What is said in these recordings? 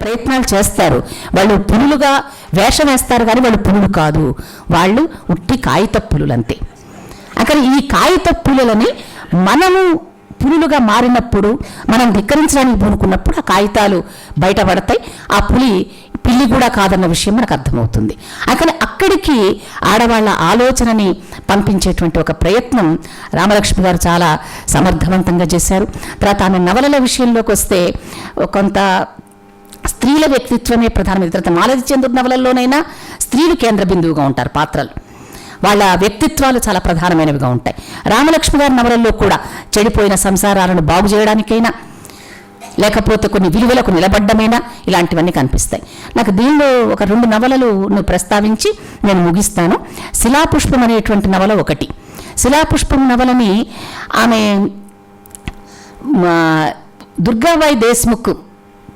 ప్రయత్నాలు చేస్తారు. వాళ్ళు పులులుగా వేషం వేస్తారు, కానీ వాళ్ళు పులులు కాదు, వాళ్ళు ఉట్టి కాగిత పులులు అంతే. అక్కడ ఈ కాగిత పులులని మనము పులులుగా మారినప్పుడు, మనం ధిక్కరించడానికి పూనుకున్నప్పుడు ఆ కాగితాలు బయటపడతాయి. ఆ పిల్లి కూడా కాదన్న విషయం మనకు అర్థమవుతుంది. అక్కడికి ఆడవాళ్ళ ఆలోచనని పంపించేటువంటి ఒక ప్రయత్నం రామలక్ష్మి గారు చాలా సమర్థవంతంగా చేశారు. తర్వాత ఆమె నవలల విషయంలోకి వస్తే కొంత స్త్రీల వ్యక్తిత్వమే ప్రధానమైన. తర్వాత మాలతి చంద్రుడి నవలల్లోనైనా స్త్రీలు కేంద్ర బిందువుగా ఉంటారు, పాత్రలు వాళ్ళ వ్యక్తిత్వాలు చాలా ప్రధానమైనవిగా ఉంటాయి. రామలక్ష్మి గారి నవలల్లో కూడా చెడిపోయిన సంసారాలను బాగు చేయడానికైనా, లేకపోతే కొన్ని విలువలకు నిలబడ్డమైనా ఇలాంటివన్నీ కనిపిస్తాయి. నాకు దీనిలో ఒక 2 నవలలు ప్రస్తావించి నేను ముగిస్తాను. శిలాపుష్పం అనేటువంటి నవల ఒకటి. శిలాపుష్పం నవలని ఆమె దుర్గాబాయి దేశ్ముఖ్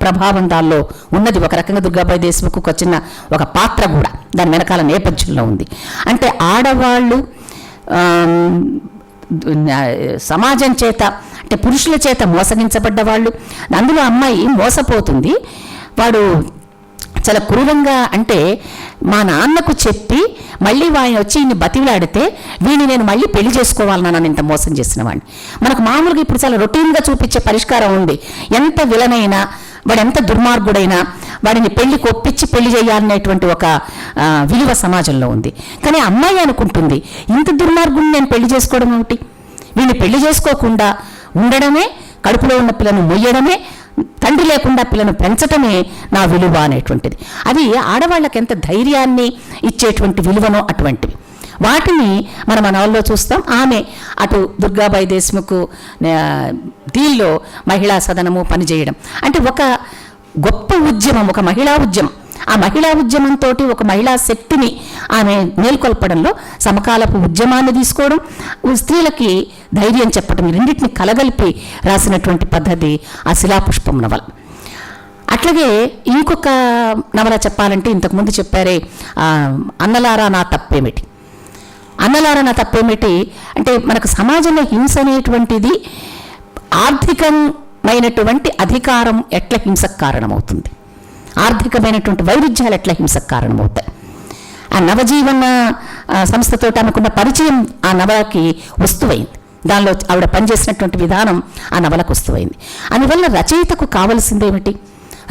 ప్రభావం దానిలో ఉన్నది. ఒక రకంగా దుర్గాబాయి దేశ్ముఖ్ వచ్చిన ఒక పాత్ర కూడా దాని వెనకాల నేపథ్యంలో ఉంది. అంటే ఆడవాళ్ళు సమాజం చేత, అంటే పురుషుల చేత మోసగించబడ్డ వాళ్ళు. అందులో అమ్మాయి మోసపోతుంది. వాడు చాలా క్రూరంగా, అంటే మా నాన్నకు చెప్పి మళ్ళీ వాడిని వచ్చి ఇన్ని బతిలాడితే వీడిని నేను మళ్ళీ పెళ్లి చేసుకోవాలన్నా నన్ను ఇంత మోసం చేసిన వాడిని. మనకు మామూలుగా ఇప్పుడు చాలా రొటీన్గా చూపించే పరిష్కారం ఉంది. ఎంత విలనైనా, వాడు ఎంత దుర్మార్గుడైనా వాడిని పెళ్లికి ఒప్పించి పెళ్లి చేయాలనేటువంటి ఒక విలువ సమాజంలో ఉంది. కానీ అమ్మాయి అనుకుంటుంది, ఇంత దుర్మార్గుడిని నేను పెళ్లి చేసుకోవడం ఏమిటి, వీడిని పెళ్లి చేసుకోకుండా ఉండడమే, కడుపులో ఉన్న పిల్లను మొయ్యడమే, తండ్రి లేకుండా పిల్లను పెంచటమే నా విలువ అనేటువంటిది. అది ఆడవాళ్ళకి ఎంత ధైర్యాన్ని ఇచ్చేటువంటి విలువనో అటువంటివి. వాటిని మనం ఆ నవల్లో చూస్తాం. ఆమె అటు దుర్గాబాయి దేశ్ముఖ్ దీనిలో మహిళా సదనము పనిచేయడం అంటే ఒక గొప్ప ఉద్యమం, ఒక మహిళా ఉద్యమం. ఆ మహిళా ఉద్యమంతో ఒక మహిళా శక్తిని ఆమె మేల్కొల్పడంలో సమకాలపు ఉద్యమాన్ని తీసుకోవడం, స్త్రీలకి ధైర్యం చెప్పడం, రెండింటిని కలగలిపి రాసినటువంటి పద్ధతి ఆ శిలాపుష్పం నవల. అట్లాగే ఇంకొక నవల చెప్పాలంటే, ఇంతకుముందు చెప్పారే అన్నలారా నా తప్పేమిటి. అన్నలారా నా తప్పేమిటి అంటే మనకు సమాజంలో హింస అనేటువంటిది ఆర్థికమైనటువంటి అధికారం ఎట్లా హింసకు కారణమవుతుంది, ఆర్థికమైనటువంటి వైరుధ్యాలు ఎట్లా హింసకు కారణమవుతాయి. ఆ నవజీవన సంస్థతో ఆమెకున్న పరిచయం ఆ నవలకి వస్తువైంది. దానిలో ఆవిడ పనిచేసినటువంటి విధానం ఆ నవలకు వస్తువైంది. అందువల్ల రచయితకు కావలసిందేమిటి,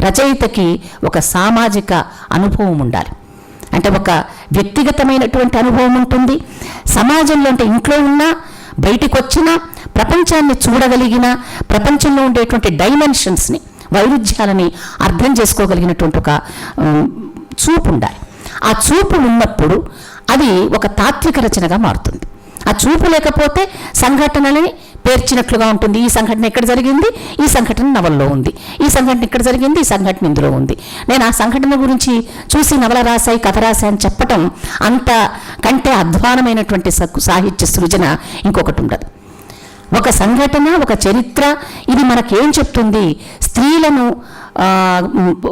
రచయితకి ఒక సామాజిక అనుభవం ఉండాలి. అంటే ఒక వ్యక్తిగతమైనటువంటి అనుభవం ఉంటుంది. సమాజంలో అంటే ఇంట్లో ఉన్నా, బయటికి వచ్చినా, ప్రపంచాన్ని చూడగలిగిన, ప్రపంచంలో ఉండేటువంటి డైమెన్షన్స్ని, వైరుధ్యాలని అర్థం చేసుకోగలిగినటువంటి ఒక చూపు ఉండాలి. ఆ చూపు ఉన్నప్పుడు అది ఒక తాత్విక రచనగా మారుతుంది. ఆ చూపు లేకపోతే సంఘటనలని పేర్చినట్లుగా ఉంటుంది. ఈ సంఘటన ఎక్కడ జరిగింది, ఈ సంఘటన నవల్లో ఉంది, ఈ సంఘటన ఇక్కడ జరిగింది, ఈ సంఘటన ఇందులో ఉంది. నేను ఆ సంఘటన గురించి చూసి నవల రాశాయి, కథ రాశాయి అని చెప్పటం అంత కంటే అధ్వానమైనటువంటి సాహిత్య సృజన ఇంకొకటి ఉండదు. ఒక సంఘటన, ఒక చరిత్ర, ఇది మనకేం చెప్తుంది, స్త్రీలను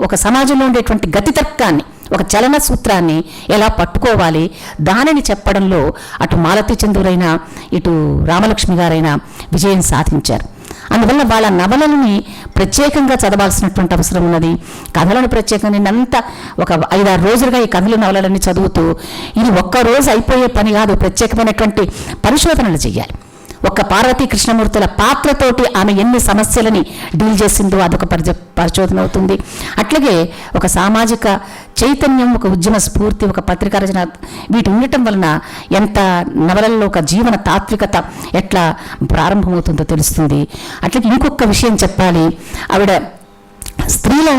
ఒక సమాజంలో ఉండేటువంటి గతితర్కాన్ని, ఒక చలన సూత్రాన్ని ఎలా పట్టుకోవాలి, దానిని చెప్పడంలో అటు మాలతి చంద్రురైనా ఇటు రామలక్ష్మి గారైనా విజయం సాధించారు. అందువల్ల వాళ్ళ నవలలని ప్రత్యేకంగా చదవాల్సినటువంటి అవసరం ఉన్నది. కథలను ప్రత్యేకంగా నేనంతా ఒక 5-6 రోజులుగా ఈ కథలు నవలలన్నీ చదువుతూ, ఇది ఒక్కరోజు అయిపోయే పని కాదు, ప్రత్యేకమైనటువంటి పరిశోధనలు చేయాలి. ఒక్క పార్వతీ కృష్ణమూర్తుల పాత్రతోటి ఆమె ఎన్ని సమస్యలని డీల్ చేసిందో అదొక పరిశోధన అవుతుంది. అట్లాగే ఒక సామాజిక చైతన్యం, ఒక ఉద్యమ స్ఫూర్తి, ఒక పత్రికా రచన, వీటి ఉండటం వలన ఎంత నవలల్లో ఒక జీవన తాత్వికత ఎట్లా ప్రారంభమవుతుందో తెలుస్తుంది. అట్లాగే ఇంకొక విషయం చెప్పాలి, ఆవిడ స్త్రీల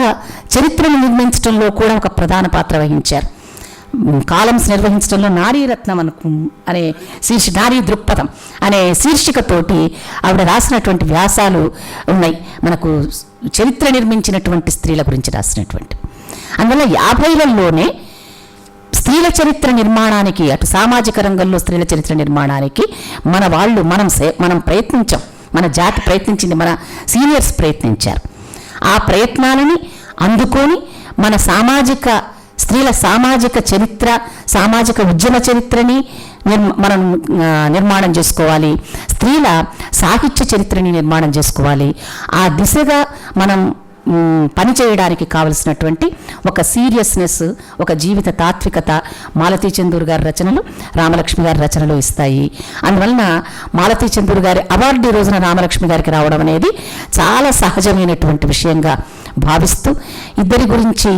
చరిత్రను నిర్మించడంలో కూడా ఒక ప్రధాన పాత్ర వహించారు. కాలమ్స్ నిర్వహించడంలో నారీరత్నం అనే నారీ దృక్పథం అనే శీర్షికతోటి ఆవిడ రాసినటువంటి వ్యాసాలు ఉన్నాయి. మనకు చరిత్ర నిర్మించినటువంటి స్త్రీల గురించి రాసినటువంటి. అందువల్ల 50లలోనే స్త్రీల చరిత్ర నిర్మాణానికి, అటు సామాజిక రంగంలో స్త్రీల చరిత్ర నిర్మాణానికి మనం ప్రయత్నించాం, మన జాతి ప్రయత్నించింది, మన సీనియర్స్ ప్రయత్నించారు. ఆ ప్రయత్నాలని అందుకొని మన స్త్రీల సామాజిక చరిత్ర, సామాజిక ఉద్యమ చరిత్రని మనం నిర్మాణం చేసుకోవాలి. స్త్రీల సాహిత్య చరిత్రని నిర్మాణం చేసుకోవాలి. ఆ దిశగా మనం పని చేయడానికి కావలసినటువంటి ఒక సీరియస్నెస్, ఒక జీవిత తాత్వికత మాలతీ చందూర్ గారి రచనలు, రామలక్ష్మి గారి రచనలు ఇస్తాయి. అందువలన మాలతీ చందూర్ గారి అవార్డు ఈ రోజున రామలక్ష్మి గారికి రావడం అనేది చాలా సహజమైనటువంటి విషయంగా భావిస్తూ, ఇద్దరి గురించి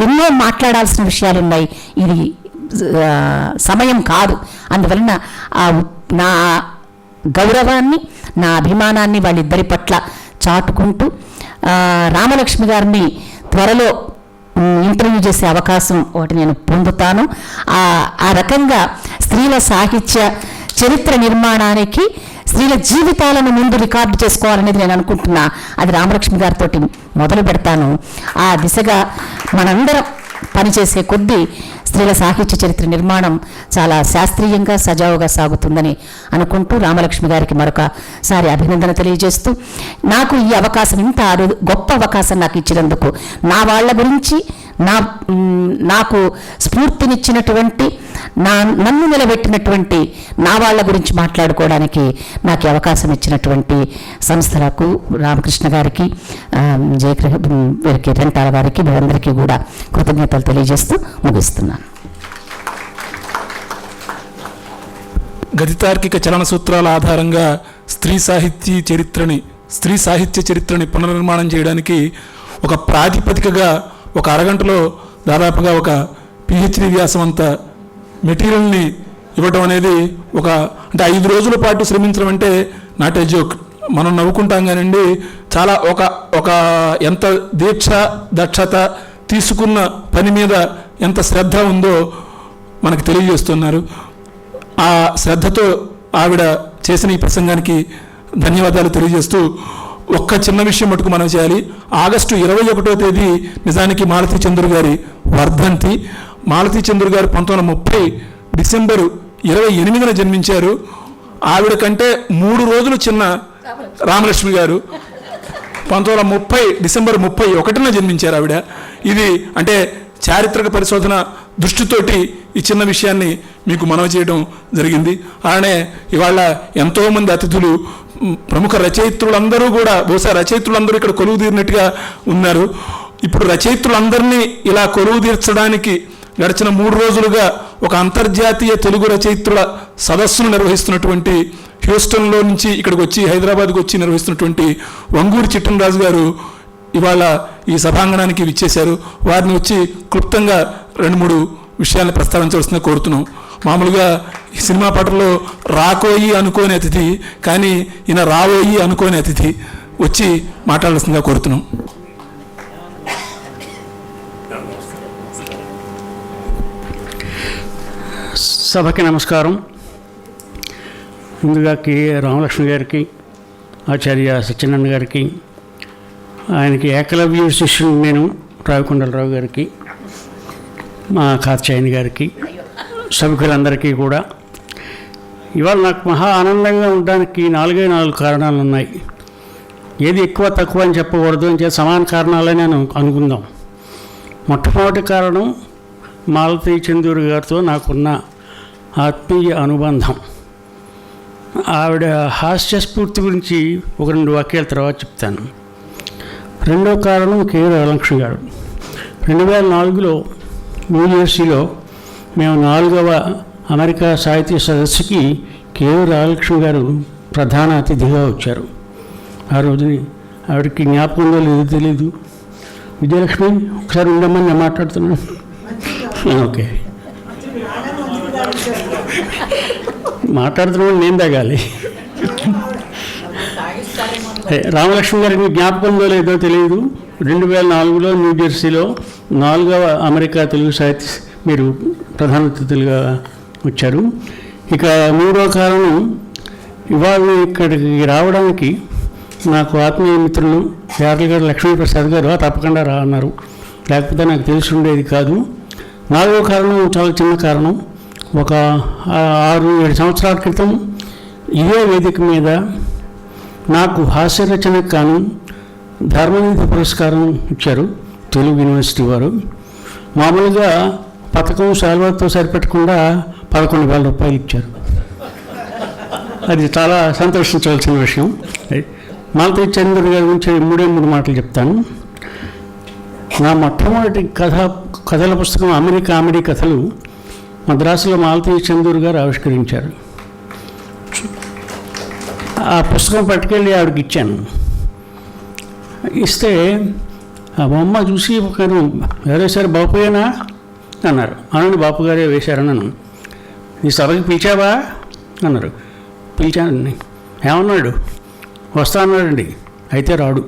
ఎన్నో మాట్లాడాల్సిన విషయాలు ఉన్నాయి. ఇది సమయం కాదు. అందువలన నా గౌరవాన్ని, నా అభిమానాన్ని వాళ్ళిద్దరి పట్ల చాటుకుంటూ రామలక్ష్మి గారిని త్వరలో ఇంటర్వ్యూ చేసే అవకాశం ఒకటి నేను పొందుతాను. ఆ రకంగా స్త్రీల సాహిత్య చరిత్ర నిర్మాణానికి స్త్రీల జీవితాలను ముందు రికార్డు చేసుకోవాలనేది నేను అనుకుంటున్నా. అది రామలక్ష్మి గారితో మొదలు పెడతాను. ఆ దిశగా మనందరం పనిచేసే కొద్దీ స్త్రీల సాహిత్య చరిత్ర నిర్మాణం చాలా శాస్త్రీయంగా సజావుగా సాగుతుందని అనుకుంటూ రామలక్ష్మి గారికి మరొకసారి అభినందన తెలియజేస్తూ, నాకు ఈ అవకాశం, ఇంత గొప్ప అవకాశం నాకు ఇచ్చినందుకు, నా వాళ్ళ గురించి, నాకు స్ఫూర్తినిచ్చినటువంటి, నన్ను నిలబెట్టినటువంటి నా వాళ్ళ గురించి మాట్లాడుకోవడానికి నాకు అవకాశం ఇచ్చినటువంటి సంస్థలకు, రామకృష్ణ గారికి, వీరికి రెంటాల గారికి, వీరందరికీ కూడా కృతజ్ఞతలు తెలియజేస్తూ ముగిస్తున్నాను. గతితార్కిక చలన సూత్రాల ఆధారంగా స్త్రీ సాహిత్య చరిత్రని పునర్నిర్మాణం చేయడానికి ఒక ప్రాతిపదికగా ఒక అరగంటలో దాదాపుగా ఒక పిహెచ్డి వ్యాసం అంత మెటీరియల్ని ఇవ్వటం అనేది అంటే 5 రోజుల పాటు శ్రమించడం అంటే నాట్ ఏ జోక్. మనం నవ్వుకుంటాం కానండి, చాలా ఒక ఎంత దీక్ష, దక్షత, తీసుకున్న పని మీద ఎంత శ్రద్ధ ఉందో మనకు తెలియజేస్తున్నారు. ఆ శ్రద్ధతో ఆవిడ చేసిన ఈ ప్రసంగానికి ధన్యవాదాలు తెలియజేస్తూ, ఒక్క చిన్న విషయం మటుకు మనం చేయాలి. ఆగస్టు 21వ తేదీ నిజానికి మాలతీ చందూర్ గారి వర్ధంతి. మాలతీ చందూర్ గారు 1930 డిసెంబరు 28న జన్మించారు. ఆవిడ కంటే 3 రోజులు చిన్న రామలక్ష్మి గారు 1930 డిసెంబర్ 31న జన్మించారు ఆవిడ. ఇది అంటే చారిత్రక పరిశోధన దృష్టితోటి ఈ చిన్న విషయాన్ని మీకు మనవి చేయడం జరిగింది. అలానే ఇవాళ ఎంతోమంది అతిథులు, ప్రముఖ రచయిత్రులందరూ కూడా, బహుశా రచయిత్రులందరూ ఇక్కడ కొలువు తీరినట్టుగా ఉన్నారు. ఇప్పుడు రచయిత్రులందరినీ ఇలా కొలువు తీర్చడానికి గడిచిన 3 రోజులుగా ఒక అంతర్జాతీయ తెలుగు రచయిత్రుల సదస్సును నిర్వహిస్తున్నటువంటి, హ్యూస్టన్లో నుంచి ఇక్కడికి వచ్చి హైదరాబాద్కి వచ్చి నిర్వహిస్తున్నటువంటి వంగూరి చిట్టనరాజు గారు ఇవాళ ఈ సభాంగణానికి విచ్చేశారు. వారిని వచ్చి క్లుప్తంగా 2-3 విషయాలను ప్రస్తావించవలసిందిగా కోరుతున్నాం. మామూలుగా ఈ సినిమా పాటల్లో రాకోయి అనుకోని అతిథి, కానీ ఈయన రావోయి అనుకోని అతిథి, వచ్చి మాట్లాడాల్సిందిగా కోరుతున్నాం. సభకి నమస్కారం. ముందుగా రామలక్ష్మి గారికి, ఆచార్య సత్యనారాయణ గారికి, ఆయనకి ఏకలవ్య శిష్యుడు నేను రావికొండలరావు గారికి, మా కాత్యాయని గారికి, సభ్యులందరికీ కూడా ఇవాళ నాకు మహా ఆనందంగా ఉండడానికి 4 కారణాలు ఉన్నాయి. ఏది ఎక్కువ తక్కువ అని చెప్పకూడదు, అని చెప్పి సమాన కారణాలని అనుకుందాం. మొట్టమొదటి కారణం మాలతీ చందూర్ గారితో నాకున్న ఆత్మీయ అనుబంధం. ఆవిడ హాస్యస్ఫూర్తి గురించి 1-2 వాక్యాల తర్వాత చెప్తాను. రెండో కారణం రామలక్ష్మి గారు. 2004లో న్యూజెర్సీలో మేము 4వ అమెరికా సాహిత్య సదస్సుకి రామలక్ష్మి గారు ప్రధాన అతిథిగా వచ్చారు. ఆ రోజుని ఆవిడకి జ్ఞాపకం ఉందో లేదో తెలీదు. విజయలక్ష్మి ఒకసారి ఉండమని నేను మాట్లాడుతున్నాను. ఓకే, మాట్లాడుతున్నాను, నేను తగాలి. రామలక్ష్మి గారికి జ్ఞాపకం ఉందో లేదో తెలియదు. 2004లో న్యూజెర్సీలో 4వ అమెరికా తెలుగు సాహిత్య మీరు ప్రధాన అతిథులుగా వచ్చారు. ఇక 3వ కారణం, ఇవాళ ఇక్కడికి రావడానికి నాకు ఆత్మీయ మిత్రులు యార్లగడ్డ లక్ష్మీప్రసాద్ గారు తప్పకుండా రా అన్నారు, లేకపోతే నాకు తెలిసి ఉండేది కాదు. 4వ కారణం చాలా చిన్న కారణం. ఒక 6-7 సంవత్సరాల క్రితం ఇదే వేదిక మీద నాకు హాస్యరచనకు గాను ధర్మనిధి పురస్కారం ఇచ్చారు తెలుగు యూనివర్సిటీ వారు. మామూలుగా పథకం శాల్వాతో సరిపెట్టకుండా 11,000 రూపాయలు ఇచ్చారు. అది చాలా సంతోషించవలసిన విషయం. మాలతీ చంద్ర గారి గురించి మూడు మాటలు చెప్తాను. నా మొట్టమొదటి కథల పుస్తకం అమెరికా కామెడీ కథలు మద్రాసులో మాలతీ చందూర్ గారు ఆవిష్కరించారు. ఆ పుస్తకం పట్టుకెళ్ళి ఆవిడకి ఇచ్చాను. ఇస్తే ఆ బొమ్మ చూసి ఒకరు ఎవరేసారు, బాపుయేనా అన్నారు. అవునండి బాపు గారే వేశారన్నాను. నీ సభకి పిలిచావా అన్నారు. పిలిచానండి. ఏమన్నాడు? వస్తా అన్నాడండి. అయితే రాడు.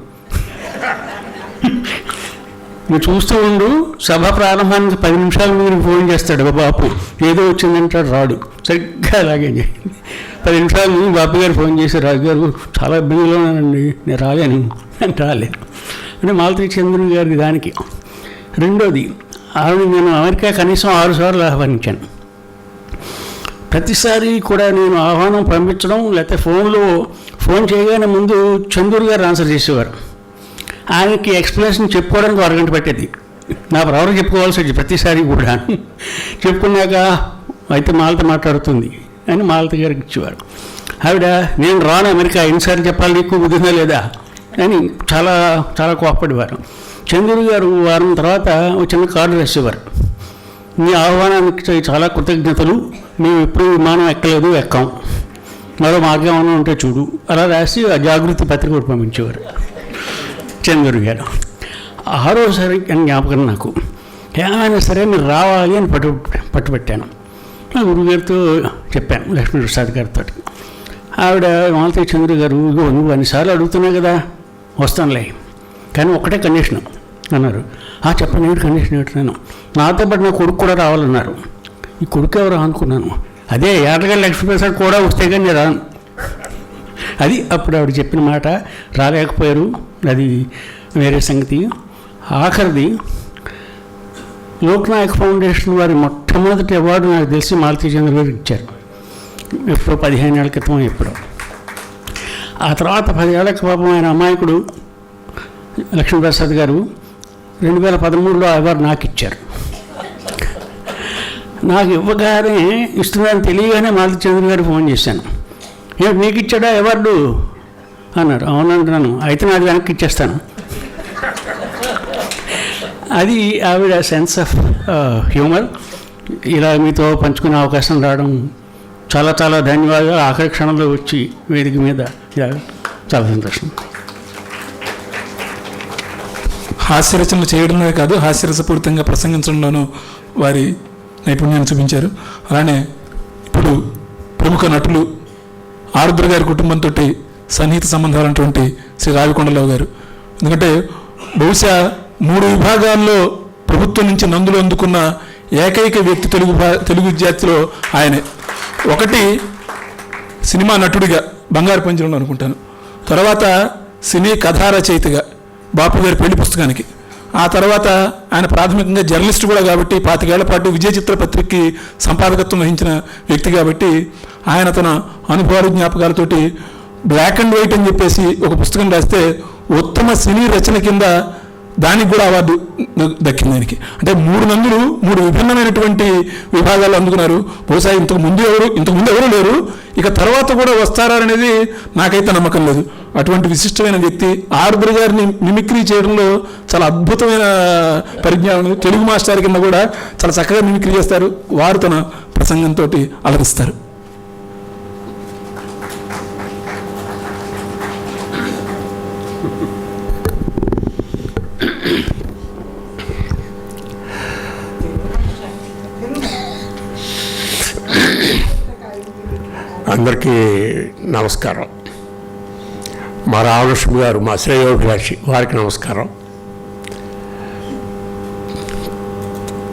నువ్వు చూస్తూ ఉండు, సభ ప్రారంభానికి 10 నిమిషాల ముందు ఫోన్ చేస్తాడు బాపు, ఏదో వచ్చిందంటాడు, రాడు. సరిగ్గా అలాగే 10 నిమిషాల ముందు బాపు గారు ఫోన్ చేసి, రాజుగారు చాలా ఇబ్బందిలో ఉన్నానండి, నేను రాలేను అంటే రాలేను. అంటే మాలతీ చంద్రుని గారి దానికి. రెండోది, ఆవిడ నేను అమెరికా కనీసం 6 సార్లు ఆహ్వానించాను. ప్రతిసారి కూడా నేను ఆహ్వానం పంపించడం, లేకపోతే ఫోన్ చేయగానే ముందు చందూర్ గారు ఆన్సర్ చేసేవారు. ఆయనకి ఎక్స్ప్లెనేషన్ చెప్పుకోవడానికి 1 గంట పట్టేది. నా ప్రవర్ చెప్పుకోవాల్సి వచ్చి ప్రతిసారి కూడా. చెప్పుకున్నాక అయితే మాలత మాట్లాడుతుంది అని మాలత గారికి ఇచ్చేవారు. ఆవిడ నేను రాను అమెరికా, ఎన్నిసార్లు చెప్పాలి నీకు, బుద్ధిగా లేదా అని చాలా చాలా కోపపడేవారు. చంద్రుడు గారు వారం తర్వాత ఒక చిన్న కార్డు రాసేవారు. మీ ఆహ్వానానికి చాలా కృతజ్ఞతలు, మేము ఎప్పుడు విమానం ఎక్కలేదు, ఎక్కాం, మరో మార్గం ఏమైనా ఉంటే చూడు, అలా రాసి ఆ జాగృతి పత్రిక కూడా పంపించేవారు చంద్రుడు గారు. 6వసారి అని జ్ఞాపకం నాకు. ఏమైనా సరే మీరు రావాలి అని పట్టుబట్టాను. నా గురుగారితో చెప్పాను, లక్ష్మీప్రసాద్ గారితో. ఆవిడ మాలతీ చంద్రుడు గారు, నువ్వు అన్నిసార్లు అడుగుతున్నావు కదా, వస్తానులే, కానీ ఒకటే కండిషన్ అన్నారు. చెప్పండి, ఏమిటి కండిషన్ ఏమిటన్నాను. నాతో పాటు నా కొడుకు కూడా రావాలన్నారు. ఈ కొడుకు ఎవరు అనుకున్నాను. అదే ఏటగా లక్ష్మీప్రసాద్ కూడా వస్తే కానీ నేను రాను. అది అప్పుడు ఆవిడ చెప్పిన మాట. రాలేకపోయారు, అది వేరే సంగతి. ఆఖరిది, లోక్నాయక్ ఫౌండేషన్ వారి మొట్టమొదటి అవార్డు నాకు తెలిసి మాలతీ చంద్ర గారికి ఇచ్చారు. ఎప్పుడో 15 ఏళ్ల క్రితం ఎప్పుడో. ఆ తర్వాత 10 ఏళ్ల పాపం ఆయన అమాయకుడు లక్ష్మీప్రసాద్ గారు 2013లో అవార్డు నాకు ఇచ్చారు. నాకు ఇవ్వగానే ఇస్తున్నారని తెలియగానే మాలతీ చంద్ర గారికి ఫోన్ చేశాను. ఏమిటి నీకు ఇచ్చాడా అవార్డు అన్నారు. అవునంటున్నాను. అయితే నాది వెనక్కి ఇచ్చేస్తాను. అది ఆవిడ సెన్స్ ఆఫ్ హ్యూమర్. ఇలా మీతో పంచుకునే అవకాశం రావడం చాలా చాలా ధన్యవాదాలు. ఆఖరి క్షణంలో వచ్చి వేదిక మీద చాలా సంతోషం. హాస్యరచనలు చేయడమే కాదు, హాస్యరసపూరితంగా ప్రసంగించడంలోనూ వారి నైపుణ్యాన్ని చూపించారు. అలానే ఇప్పుడు ప్రముఖ నటులు ఆరుద్ర గారి కుటుంబంతో సన్నిహిత సంబంధాలు అన్నటువంటి శ్రీ రావికొండరావు గారు. ఎందుకంటే బహుశా 3 విభాగాల్లో ప్రభుత్వం నుంచి నందులు అందుకున్న ఏకైక వ్యక్తి తెలుగు జాతిలో ఆయనే. ఒకటి సినిమా నటుడిగా బంగారు పంజరంలో అనుకుంటాను, తర్వాత సినీ కథా రచయితగా బాపు గారి పెళ్లి పుస్తకానికి, ఆ తర్వాత ఆయన ప్రాథమికంగా జర్నలిస్ట్ కూడా కాబట్టి 25 ఏళ్ల పాటు విజయ చిత్ర పత్రికకి సంపాదకత్వం వహించిన వ్యక్తి కాబట్టి ఆయన తన అనుభవాలు జ్ఞాపకాలతోటి బ్లాక్ అండ్ వైట్ అని చెప్పేసి ఒక పుస్తకం రాస్తే ఉత్తమ సినీ రచన కింద దానికి కూడా అవార్డు దక్కింది ఆయనకి. అంటే 3 నందులు 3 విభిన్నమైనటువంటి విభాగాలు అందుకున్నారు. బహుశా ఇంతకుముందు ఎవరు లేరు, ఇక తర్వాత కూడా వస్తారనేది నాకైతే నమ్మకం లేదు. అటువంటి విశిష్టమైన వ్యక్తి. ఆరుద్ర గారిని మిమిక్రీ చేయడంలో చాలా అద్భుతమైన పరిజ్ఞానం. తెలుగు మాస్టర్ కింద కూడా చాలా చక్కగా మిమిక్రీ చేస్తారు. వారు తన ప్రసంగంతో అలరిస్తారు. అందరికీ నమస్కారం. మా రామలక్ష్మి గారు, మా శ్రేయోభిలాషి, వారికి నమస్కారం.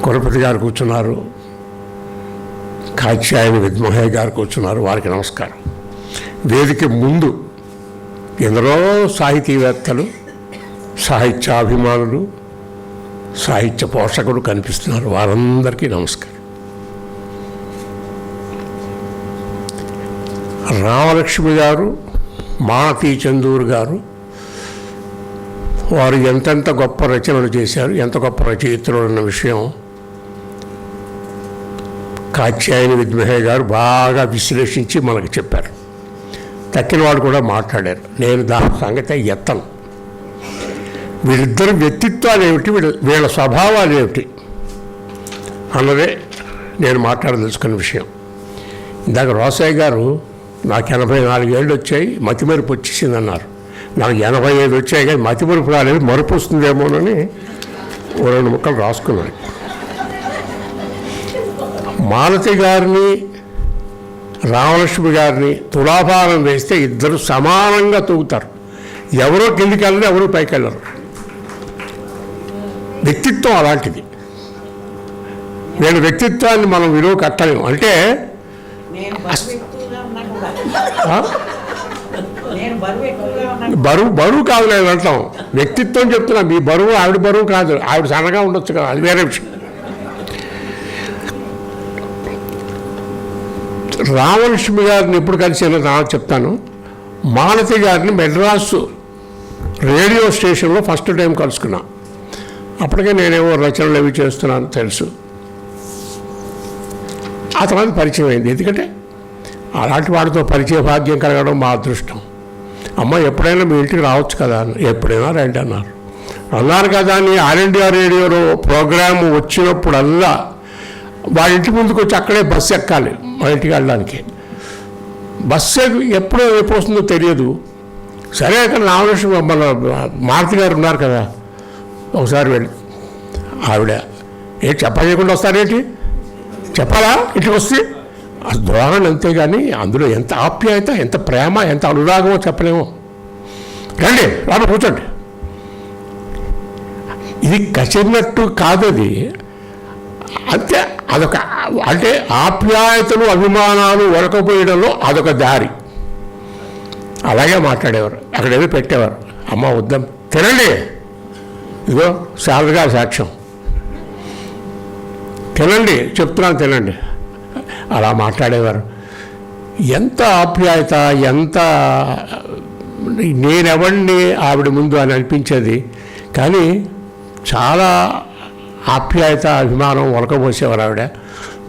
కులపతి గారు కూర్చున్నారు, కాత్యాయని విద్మహయ్య గారు కూర్చున్నారు, వారికి నమస్కారం. వేదిక ముందు ఎందరో సాహితీవేత్తలు, సాహిత్యాభిమానులు, సాహిత్య పోషకులు కనిపిస్తున్నారు, వారందరికీ నమస్కారం. రామలక్ష్మి గారు, మాలతీ చందూర్ గారు, వారు ఎంతెంత గొప్ప రచనలు చేశారు, ఎంత గొప్ప రచయితలు అన్న విషయం కాత్యాయని విద్మహయ్య గారు బాగా విశ్లేషించి మనకు చెప్పారు. తక్కిన వాడు కూడా మాట్లాడారు. నేను దాని సంగతి ఎత్తను. వీళ్ళిద్దరు వ్యక్తిత్వాలు ఏమిటి, వీళ్ళ స్వభావాలు ఏమిటి అన్నదే నేను మాట్లాడదలుచుకున్న విషయం. ఇందాక రోసయ్య గారు నాకు 84 ఏళ్ళు వచ్చాయి, మతిమరుపు వచ్చేసిందన్నారు. నాకు 85 వచ్చాయి కానీ మతిమరుపు రాలేదు, మరుపు వస్తుందేమోనని 2 ముక్కలు రాసుకున్నాను. మాలతి గారిని రామలక్ష్మి గారిని తులాభారం వేస్తే ఇద్దరు సమానంగా తూగుతారు. ఎవరో కిందికి వెళ్ళరు, ఎవరో పైకి వెళ్ళరు. వ్యక్తిత్వం అలాంటిది. వీళ్ళ వ్యక్తిత్వాన్ని మనం విలువ కట్టలేము. అంటే బరువు కాదు నేను అంటాం, వ్యక్తిత్వం చెప్తున్నా. మీ బరువు ఆవిడ బరువు కాదు, ఆవిడ సన్నగా ఉండొచ్చు కదా, అది వేరే విషయం. రామలక్ష్మి గారిని ఎప్పుడు కలిసినా చెప్తాను. మాలతి గారిని మెడ్రాసు రేడియో స్టేషన్లో ఫస్ట్ టైం కలుసుకున్నా. అప్పటికే నేనేమో రచనలు అవి చేస్తున్నాను తెలుసు. ఆ తర్వాత పరిచయం అయింది. ఎందుకంటే అలాంటి వాడితో పరిచయ భాగ్యం కలగడం మా అదృష్టం. అమ్మ ఎప్పుడైనా మీ ఇంటికి రావచ్చు కదా, ఎప్పుడైనా రండి అన్నారు కదా అని ఆల్ ఇండియా రేడియోలో ప్రోగ్రాము వచ్చినప్పుడల్లా వాళ్ళ ఇంటి ముందుకు వచ్చి అక్కడే బస్సు ఎక్కాలి మా ఇంటికి వెళ్ళడానికి. బస్సు ఎప్పుడు వస్తుందో తెలియదు. సరే అక్కడ రామలక్ష్మి మన మారుతి గారు ఉన్నారు కదా, ఒకసారి వెళ్ళి ఆవిడ చెప్పకుండా వస్తారేంటి, చెప్పాలా ఇంటికి వస్తే ఆ ధోరణి అంతేగాని అందులో ఎంత ఆప్యాయత, ఎంత ప్రేమ, ఎంత అనురాగమో చెప్పలేమో. రండి రాను కూర్చోండి. ఇది కసిరినట్టు కాదు, అది అంతే. అదొక అంటే ఆప్యాయతలు అభిమానాలు ఒరకపోయడంలో అదొక దారి. అలాగే మాట్లాడేవారు. అక్కడ ఏదో పెట్టేవారు, అమ్మ వద్దాం తినండి, ఇదిగో శారదగా సాక్ష్యం, తినండి చెప్తున్నాను తినండి, అలా మాట్లాడేవారు. ఎంత ఆప్యాయత, ఎంత నేనెవడిని ఆవిడ ముందు అని అనిపించేది. కానీ చాలా ఆప్యాయత అభిమానం ఒలకబోసేవారు ఆవిడ.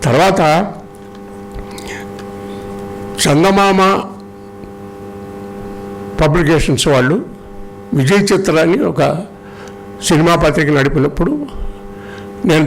తర్వాత చందమామ పబ్లికేషన్స్ వాళ్ళు విజయ్ చిత్ర అని ఒక సినిమా పత్రిక నడిపినప్పుడు నేను